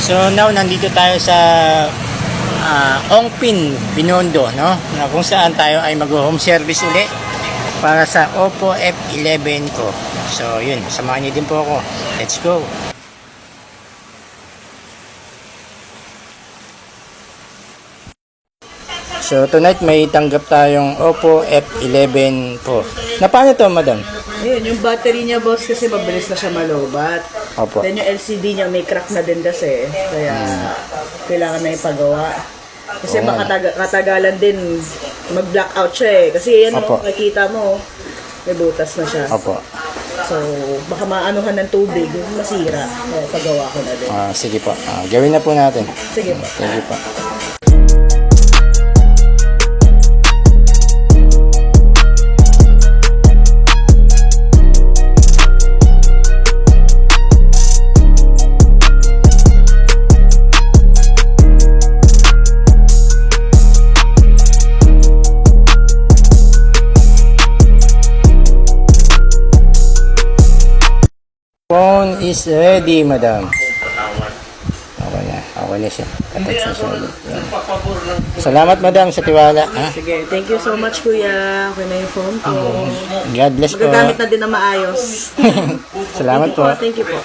So now nandito tayo sa Ongpin, Binondo, no? Na kung saan tayo ay mag-home service uli para sa Oppo F11 ko. So yun, samahan niyo din po ako. Let's go. So tonight may tanggap tayong Oppo F11 po. Na paano to, madam? Ayun, yung battery niya, boss, kasi mabilis na siya malobat. Opo. Then yung LCD niya may crack na din kasi. Kaya kailangan na ipagawa. Kasi baka katagalan din mag-blackout siya eh. Kasi yan, Opo. nakikita mo, may butas na siya. Opo. So, baka maanuhan ng tubig, masira. Kaya pagawa ko na din. Sige po. Gawin na po natin. Sige po. Thank you po. Phone is ready, madam. Okay na siya. Attach na siya ulit. Yan. Salamat, madam, sa tiwala. Ha? Sige, thank you so much, kuya. Okay na yung phone ko. God bless po. Magagamit na din na maayos. Salamat po. Thank you po.